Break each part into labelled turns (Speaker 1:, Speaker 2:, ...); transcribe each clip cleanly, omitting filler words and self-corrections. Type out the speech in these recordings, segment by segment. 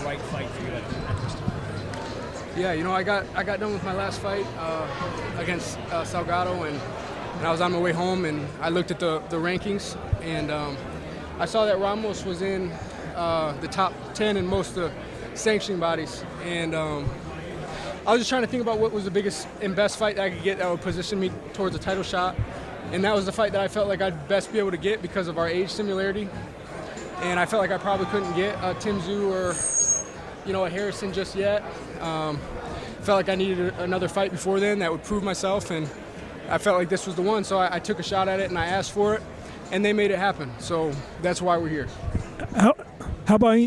Speaker 1: right fight for you at this time?
Speaker 2: Yeah, I got done with my last fight against Salgado, and I was on my way home, and I looked at the rankings, and I saw that Ramos was in the top 10 in most of the sanctioning bodies, and I was just trying to think about what was the biggest and best fight that I could get that would position me towards a title shot, and that was the fight that I felt like I'd best be able to get because of our age similarity, and I felt like I probably couldn't get a Tim Tszyu or a Harrison just yet. Felt like I needed another fight before then that would prove myself, and I felt like this was the one, so I took a shot at it and I asked for it, and they made it happen. So that's why we're here.
Speaker 3: How about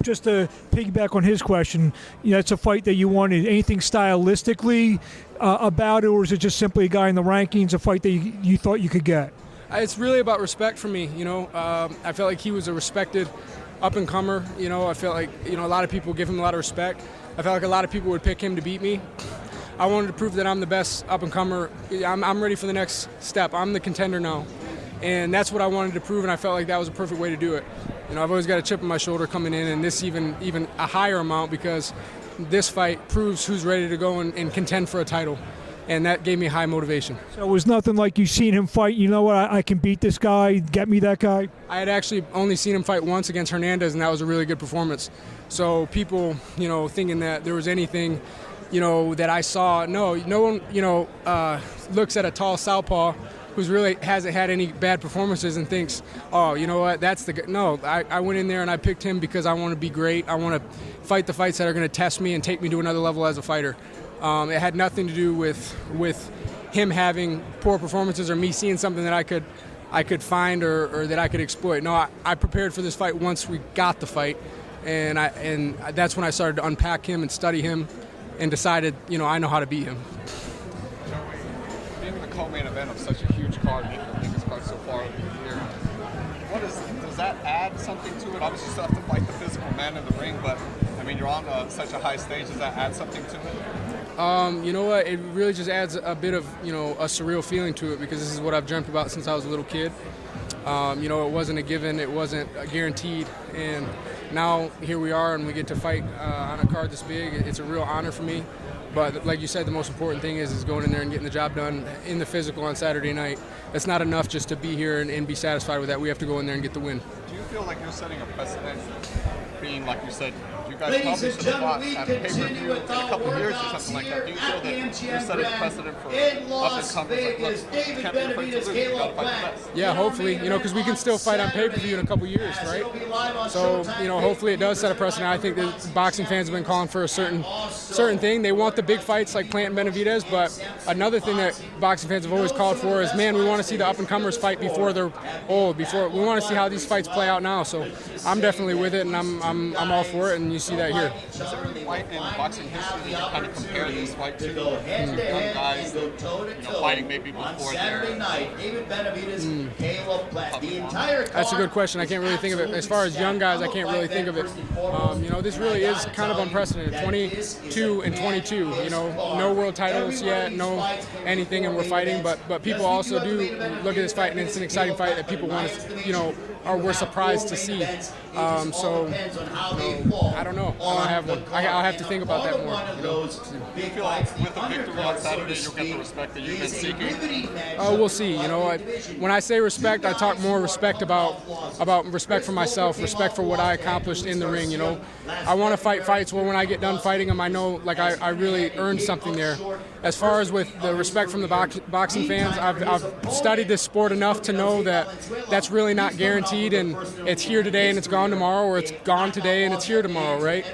Speaker 3: just to piggyback on his question? It's a fight that you wanted. Anything stylistically about it, or is it just simply a guy in the rankings, a fight that you thought you could get?
Speaker 2: It's really about respect for me. I felt like he was a respected up-and-comer. I felt like a lot of people give him a lot of respect. I felt like a lot of people would pick him to beat me. I wanted to prove that I'm the best up-and-comer. I'm ready for the next step. I'm the contender now. And that's what I wanted to prove, and I felt like that was a perfect way to do it. I've always got a chip on my shoulder coming in, and this even a higher amount, because this fight proves who's ready to go and contend for a title. And that gave me high motivation.
Speaker 3: So it was nothing like you've seen him fight, I can beat this guy, get me that guy? I
Speaker 2: had actually only seen him fight once against Hernandez, and that was a really good performance. So people, thinking that there was anything, that I saw, no one, looks at a tall southpaw who's really hasn't had any bad performances and thinks, oh, you know what, that's the guy. No, I went in there and I picked him because I want to be great. I want to fight the fights that are going to test me and take me to another level as a fighter. It had nothing to do with him having poor performances or me seeing something that I could find or that I could exploit. No, I prepared for this fight once we got the fight, and that's when I started to unpack him and study him and decided, I know how to beat him.
Speaker 4: Being the co-main event of such a huge card, maybe the biggest card so far of the year, does that add something to it? Obviously, you still have to fight the physical man in the ring, but you're on such a high stage. Does that add something to it?
Speaker 2: You know what? It really just adds a bit of, a surreal feeling to it, because this is what I've dreamt about since I was a little kid. It wasn't a given, it wasn't guaranteed, and now here we are, and we get to fight on a card this big. It's a real honor for me. But like you said, the most important thing is going in there and getting the job done in the physical on Saturday night. It's not enough just to be here and be satisfied with that. We have to go in there and get the win.
Speaker 4: Do you feel like you're setting a precedent, being, like you said, you guys probably should have fought at pay-per-view in a couple of years or something like that? Do you feel that you're setting a precedent for up-and-comers? Like, look, you can't be afraid to lose, you got to fight the best.
Speaker 2: Yeah, hopefully, because we can still fight on pay-per-view in a couple of years, right? So, hopefully it does set a precedent. I think that boxing fans have been calling for a certain thing. They want the big fights like Plant and Benavidez, but another thing that boxing fans have always called for is, man, we want to see the up-and-comers fight before they're old. We want to see how these fights play out now. So I'm definitely with it, and I'm all for it, and you see that here.
Speaker 4: Is there any fight in boxing history that you kind of compare this fight to? Young guys fighting maybe before their
Speaker 2: That's a good question. I can't really think of it. As far as young guys, I can't really think of it. This really is kind of unprecedented. 22 and 22. No world titles yet, no anything, and we're fighting. But people also do look at this fight, and it's an exciting fight that people want to, or we're surprised to see. I don't know. I don't have one. I'll have to think about that more.
Speaker 4: Do you feel like with the victory on Saturday, you'll get the respect that you've been seeking?
Speaker 2: We'll see. When I say respect, I talk more respect about respect for myself, respect for what I accomplished in the ring. I want to fight fights where when I get done fighting them, I know I really earned something there. As far as with the respect from the boxing fans, I've studied this sport enough to know that that's really not guaranteed, and it's here today and it's gone tomorrow, or it's gone today and it's here tomorrow, right?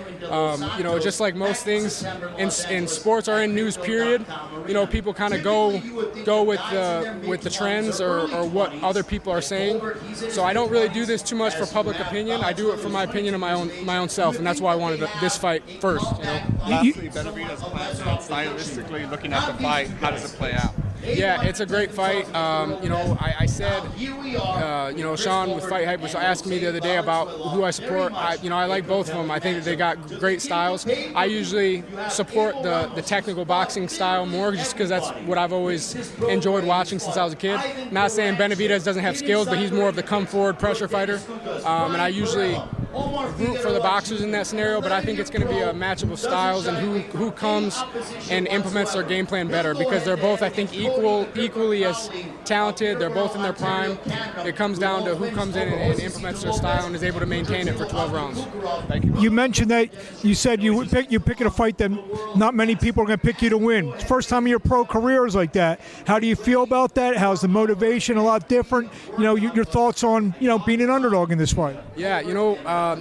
Speaker 2: Just like most things in sports or in news period, people kind of go with the trends or what other people are saying. So I don't really do this too much for public opinion. I do it for my opinion of my own self, and that's why I wanted this fight first.
Speaker 4: Lastly, Benavidez plan, stylistically looking at the fight, how does it play out?
Speaker 2: Yeah, it's a great fight. I said, Sean with Fight Hype was asking me the other day about who I support. I like both of them. I think that they got great styles. I usually support the technical boxing style more, just because that's what I've always enjoyed watching since I was a kid. Not saying Benavidez doesn't have skills, but he's more of the come forward pressure fighter. And I usually root for the boxers in that scenario, but I think it's going to be a matchup of styles and who comes and implements their game plan better, because they're both, I think, equally as talented. They're both in their prime. It comes down to who comes in and implements their style and is able to maintain it for 12 rounds.
Speaker 4: Thank you.
Speaker 3: You mentioned that you said you're picking a fight that not many people are going to pick you to win. First time in your pro career is like that. How do you feel about that? How's the motivation? A lot different. Your thoughts on being an underdog in this fight.
Speaker 2: Yeah,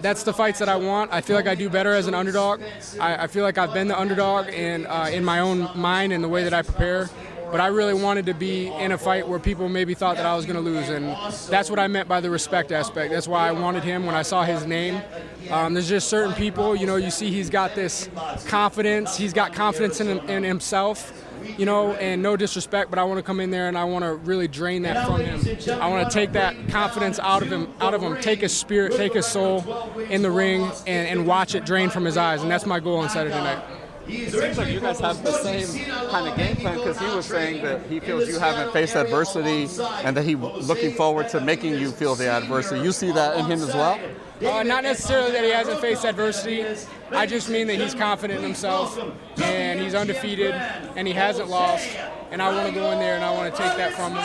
Speaker 2: that's the fights that I want. I feel like I do better as an underdog. I feel like I've been the underdog in my own mind and the way that I prepare. But I really wanted to be in a fight where people maybe thought that I was going to lose, and that's what I meant by the respect aspect. That's why I wanted him when I saw his name. There's just certain people, you see he's got this confidence. He's got confidence in himself, and no disrespect, but I want to come in there and I want to really drain that from him. I want to take that confidence out of him, take his spirit, take his soul in the ring, and watch it drain from his eyes, and that's my goal on Saturday night.
Speaker 4: It seems like you guys have the same kind of game plan, because he was saying that he feels you haven't faced adversity and that he's looking forward to making you feel the adversity. You see that in him as well?
Speaker 2: Not necessarily that he hasn't faced adversity. I just mean that he's confident in himself and he's undefeated and he hasn't lost. And I want to go in there and I want to take that from him.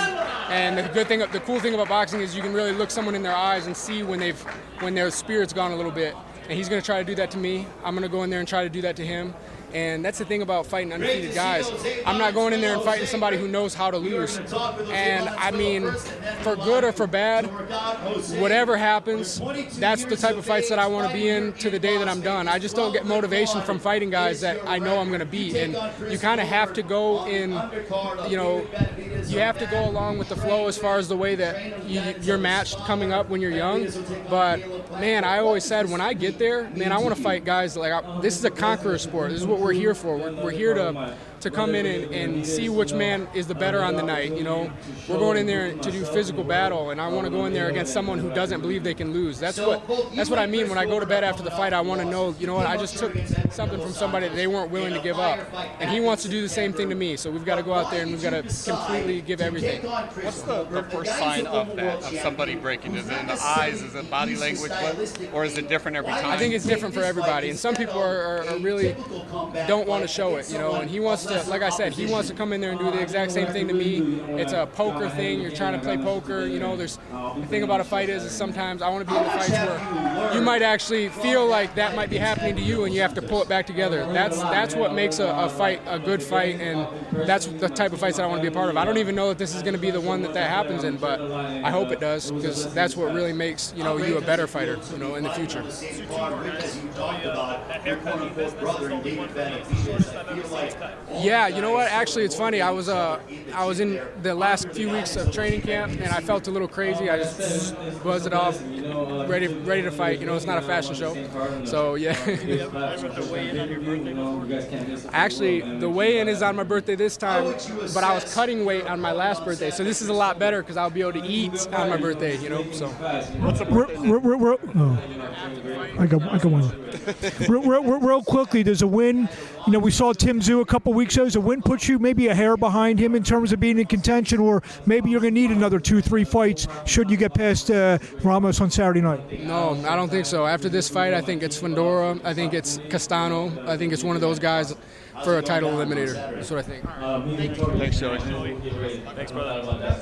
Speaker 2: And the cool thing about boxing is you can really look someone in their eyes and see when their spirit's gone a little bit. And he's going to try to do that to me. I'm going to go in there and try to do that to him. And that's the thing about fighting undefeated guys. I'm not going in there and fighting somebody who knows how to lose. And I mean, for good or for bad, whatever happens, that's the type of fights that I want to be in to the day that I'm done. I just don't get motivation from fighting guys that I know I'm going to beat. And you kind of have to go in, you have to go along with the flow as far as the way that you're matched coming up when you're young. But man, I always said when I get there, man, I want to fight guys this is a conqueror sport. This is what we're here for. We're here to come in and see which man is the better on the night. We're going in there to do physical battle, and I want to go in there against someone who doesn't believe they can lose. That's what I mean when I go to bed after the fight. I want to know, what, I just took something from somebody that they weren't willing to give up, and he wants to do the same thing to me. So we've got to go out there and we've got to completely give everything.
Speaker 4: What's the first sign of that, of somebody breaking? Is it in the eyes? Is it body language? Or is it different every time?
Speaker 2: I think it's different for everybody, and some people are really don't want to show it, and he wants to, like I said, he wants to come in there and do the exact same thing to me. It's a poker thing. You're trying to play poker. There's the thing about a fight is sometimes I want to be in the fights where you might actually feel like that might be happening to you, and you have to pull it back together. That's what makes a fight a good fight, and that's the type of fights that I want to be a part of. I don't even know that this is going to be the one that happens in, but I hope it does, because that's what really makes you a better fighter, in the future. Yeah, you know what? Actually, it's funny. I was in the last few weeks of training camp, and I felt a little crazy. I just buzzed it off, ready to fight. It's not a fashion show, so yeah. Actually, the weigh-in is on my birthday this time, but I was cutting weight on my last birthday, so this is a lot better because I'll be able to eat on my birthday. So.
Speaker 4: What's the birthday?
Speaker 3: I got one. Real quickly, there's a win. We saw Tim Tszyu a couple weeks ago. Does a win put you maybe a hair behind him in terms of being in contention, or maybe you're going to need another 2-3 fights should you get past Ramos on Saturday night?
Speaker 2: No, I don't think so. After this fight, I think it's Fundora. I think it's Castano. I think it's one of those guys for a title eliminator. That's what I think.
Speaker 4: Thanks, Joey.
Speaker 1: Thanks, brother.